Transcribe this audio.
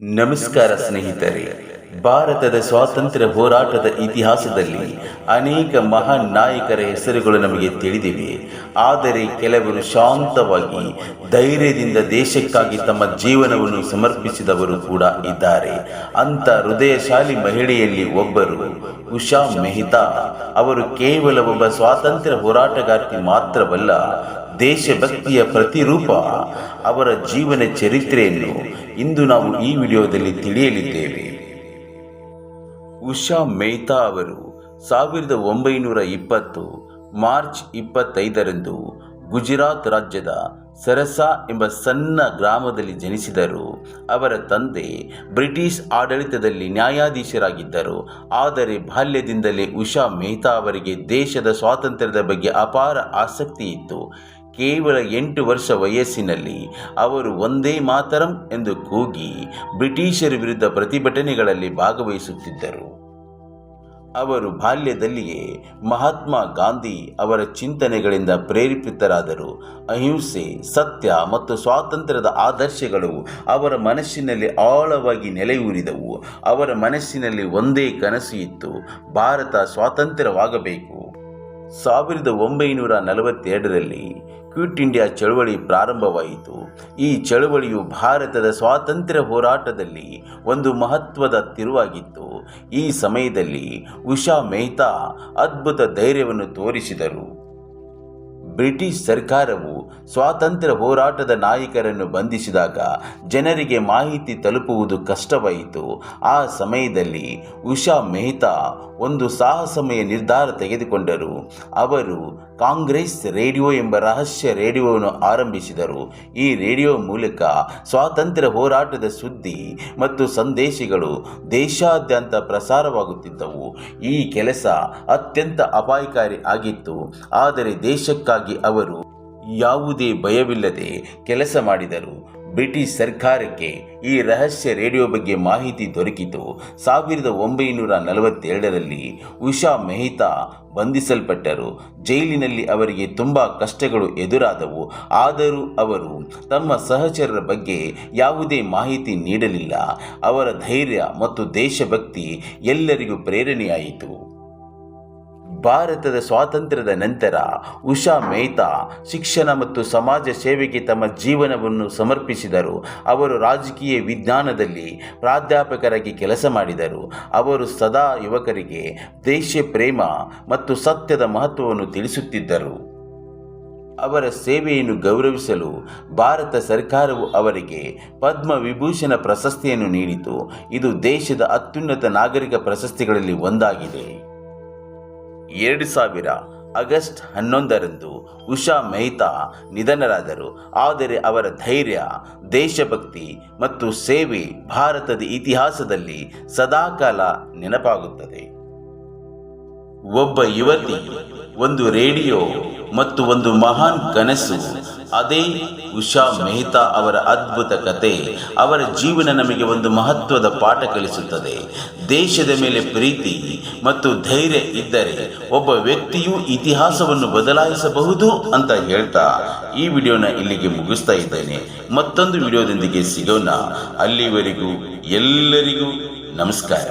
ನಮಸ್ಕಾರ ಸ್ನೇಹಿತರೆ. ಭಾರತದ ಸ್ವಾತಂತ್ರ್ಯ ಹೋರಾಟದ ಇತಿಹಾಸದಲ್ಲಿ ಅನೇಕ ಮಹಾನ್ ನಾಯಕರ ಹೆಸರುಗಳು ನಮಗೆ ತಿಳಿದಿವೆ. ಆದರೆ ಕೆಲವರು ಶಾಂತವಾಗಿ ಧೈರ್ಯದಿಂದ ದೇಶಕ್ಕಾಗಿ ತಮ್ಮ ಜೀವನವನ್ನು ಸಮರ್ಪಿಸಿದವರು ಕೂಡ ಇದ್ದಾರೆ. ಅಂಥ ಹೃದಯಶಾಲಿ ಮಹಿಳೆಯಲ್ಲಿ ಒಬ್ಬರು ಉಷಾ ಮೆಹ್ತಾ. ಅವರು ಕೇವಲ ಒಬ್ಬ ಸ್ವಾತಂತ್ರ್ಯ ಹೋರಾಟಗಾರ್ತಿ ಮಾತ್ರವಲ್ಲ, ದೇಶಭಕ್ತಿಯ ಪ್ರತಿರೂಪ. ಅವರ ಜೀವನ ಚರಿತ್ರೆಯನ್ನು ಇಂದು ನಾವು ಈ ವಿಡಿಯೋದಲ್ಲಿ ತಿಳಿಯಲಿದ್ದೇವೆ. ಉಷಾ ಮೆಹ್ತಾ ಅವರು 1920 ಮಾರ್ಚ್ 25ರಂದು ಗುಜರಾತ್ ರಾಜ್ಯದ ಸರಸಾ ಎಂಬ ಸಣ್ಣ ಗ್ರಾಮದಲ್ಲಿ ಜನಿಸಿದರು. ಅವರ ತಂದೆ ಬ್ರಿಟಿಷ್ ಆಡಳಿತದಲ್ಲಿ ನ್ಯಾಯಾಧೀಶರಾಗಿದ್ದರು. ಆದರೆ ಬಾಲ್ಯದಿಂದಲೇ ಉಷಾ ಮೆಹ್ತಾ ಅವರಿಗೆ ದೇಶದ ಸ್ವಾತಂತ್ರ್ಯದ ಬಗ್ಗೆ ಅಪಾರ ಆಸಕ್ತಿ ಇತ್ತು. ಕೇವಲ 8 ವರ್ಷ ವಯಸ್ಸಿನಲ್ಲಿ ಅವರು ವಂದೇ ಮಾತರಂ ಎಂದು ಕೂಗಿ ಬ್ರಿಟಿಷರ ವಿರುದ್ಧ ಪ್ರತಿಭಟನೆಗಳಲ್ಲಿ ಭಾಗವಹಿಸುತ್ತಿದ್ದರು. ಅವರು ಬಾಲ್ಯದಲ್ಲಿಯೇ ಮಹಾತ್ಮ ಗಾಂಧಿ ಅವರ ಚಿಂತನೆಗಳಿಂದ ಪ್ರೇರೇಪಿತರಾದರು. ಅಹಿಂಸೆ, ಸತ್ಯ ಮತ್ತು ಸ್ವಾತಂತ್ರ್ಯದ ಆದರ್ಶಗಳು ಅವರ ಮನಸ್ಸಿನಲ್ಲಿ ಆಳವಾಗಿ ನೆಲೆಯೂರಿದವು. ಅವರ ಮನಸ್ಸಿನಲ್ಲಿ ಒಂದೇ ಕನಸು ಇತ್ತು: ಭಾರತ ಸ್ವಾತಂತ್ರ್ಯವಾಗಬೇಕು. 1942ರಲ್ಲಿ ಕ್ವಿಟ್ ಇಂಡಿಯಾ ಚಳವಳಿ ಪ್ರಾರಂಭವಾಯಿತು. ಈ ಚಳವಳಿಯು ಭಾರತದ ಸ್ವಾತಂತ್ರ್ಯ ಹೋರಾಟದಲ್ಲಿ ಒಂದು ಮಹತ್ವದ ತಿರುವಾಗಿತ್ತು. ಈ ಸಮಯದಲ್ಲಿ ಉಷಾ ಮೆಹ್ತಾ ಅದ್ಭುತ ಧೈರ್ಯವನ್ನು ತೋರಿಸಿದರು. ಬ್ರಿಟಿಷ್ ಸರ್ಕಾರವು ಸ್ವಾತಂತ್ರ್ಯ ಹೋರಾಟದ ನಾಯಕರನ್ನು ಬಂಧಿಸಿದಾಗ ಜನರಿಗೆ ಮಾಹಿತಿ ತಲುಪುವುದು ಕಷ್ಟವಾಯಿತು. ಆ ಸಮಯದಲ್ಲಿ ಉಷಾ ಮೆಹ್ತಾ ಒಂದು ಸಾಹಸಮಯ ನಿರ್ಧಾರ ತೆಗೆದುಕೊಂಡರು. ಅವರು ಕಾಂಗ್ರೆಸ್ ರೇಡಿಯೋ ಎಂಬ ರಹಸ್ಯ ರೇಡಿಯೋವನ್ನು ಆರಂಭಿಸಿದರು. ಈ ರೇಡಿಯೋ ಮೂಲಕ ಸ್ವಾತಂತ್ರ್ಯ ಹೋರಾಟದ ಸುದ್ದಿ ಮತ್ತು ಸಂದೇಶಗಳು ದೇಶಾದ್ಯಂತ ಪ್ರಸಾರವಾಗುತ್ತಿದ್ದವು. ಈ ಕೆಲಸ ಅತ್ಯಂತ ಅಪಾಯಕಾರಿ ಆಗಿತ್ತು, ಆದರೆ ದೇಶಕ್ಕಾಗಿ ಅವರು ಯಾವುದೇ ಭಯವಿಲ್ಲದೆ ಕೆಲಸ ಮಾಡಿದರು. ಬ್ರಿಟಿಷ್ ಸರ್ಕಾರಕ್ಕೆ ಈ ರಹಸ್ಯ ರೇಡಿಯೋ ಬಗ್ಗೆ ಮಾಹಿತಿ ದೊರಕಿತು. 1942ರಲ್ಲಿ ಉಷಾ ಮೆಹ್ತಾ ಬಂಧಿಸಲ್ಪಟ್ಟರು. ಜೈಲಿನಲ್ಲಿ ಅವರಿಗೆ ತುಂಬ ಕಷ್ಟಗಳು ಎದುರಾದವು. ಆದರೂ ಅವರು ತಮ್ಮ ಸಹಚರರ ಬಗ್ಗೆ ಯಾವುದೇ ಮಾಹಿತಿ ನೀಡಲಿಲ್ಲ. ಅವರ ಧೈರ್ಯ ಮತ್ತು ದೇಶಭಕ್ತಿ ಎಲ್ಲರಿಗೂ ಪ್ರೇರಣೆಯಾಯಿತು. ಭಾರತದ ಸ್ವಾತಂತ್ರ್ಯದ ನಂತರ ಉಷಾ ಮೆಹ್ತಾ ಶಿಕ್ಷಣ ಮತ್ತು ಸಮಾಜ ಸೇವೆಗೆ ತಮ್ಮ ಜೀವನವನ್ನು ಸಮರ್ಪಿಸಿದರು. ಅವರು ರಾಜಕೀಯ ವಿಜ್ಞಾನದಲ್ಲಿ ಪ್ರಾಧ್ಯಾಪಕರಾಗಿ ಕೆಲಸ ಮಾಡಿದರು. ಅವರು ಸದಾ ಯುವಕರಿಗೆ ದೇಶ ಪ್ರೇಮ ಮತ್ತು ಸತ್ಯದ ಮಹತ್ವವನ್ನು ತಿಳಿಸುತ್ತಿದ್ದರು. ಅವರ ಸೇವೆಯನ್ನು ಗೌರವಿಸಲು ಭಾರತ ಸರ್ಕಾರವು ಅವರಿಗೆ ಪದ್ಮ ವಿಭೂಷಣ ಪ್ರಶಸ್ತಿಯನ್ನು ನೀಡಿತು. ಇದು ದೇಶದ ಅತ್ಯುನ್ನತ ನಾಗರಿಕ ಪ್ರಶಸ್ತಿಗಳಲ್ಲಿ ಒಂದಾಗಿದೆ. 2000 ಆಗಸ್ಟ್ 11ರಂದು ಉಷಾ ಮೆಹ್ತಾ ನಿಧನರಾದರು. ಆದರೆ ಅವರ ಧೈರ್ಯ, ದೇಶಭಕ್ತಿ ಮತ್ತು ಸೇವೆ ಭಾರತದ ಇತಿಹಾಸದಲ್ಲಿ ಸದಾಕಾಲ ನೆನಪಾಗುತ್ತದೆ. ಒಬ್ಬ ಯುವತಿ, ಒಂದು ರೇಡಿಯೋ ಮತ್ತು ಒಂದು ಮಹಾನ್ ಕನಸು, ಅದೇ ಉಷಾ ಮೆಹ್ತಾ ಅವರ ಅದ್ಭುತ ಕತೆ. ಅವರ ಜೀವನ ನಮಗೆ ಒಂದು ಮಹತ್ವದ ಪಾಠ ಕಲಿಸುತ್ತದೆ. ದೇಶದ ಮೇಲೆ ಪ್ರೀತಿ ಮತ್ತು ಧೈರ್ಯ ಇದ್ದರೆ ಒಬ್ಬ ವ್ಯಕ್ತಿಯು ಇತಿಹಾಸವನ್ನು ಬದಲಾಯಿಸಬಹುದು ಅಂತ ಹೇಳ್ತಾ ಈ ವಿಡಿಯೋನ ಇಲ್ಲಿಗೆ ಮುಗಿಸ್ತಾ ಇದ್ದೇನೆ. ಮತ್ತೊಂದು ವಿಡಿಯೋದೊಂದಿಗೆ ಸಿಗೋಣ. ಅಲ್ಲಿವರೆಗೂ ಎಲ್ಲರಿಗೂ ನಮಸ್ಕಾರ.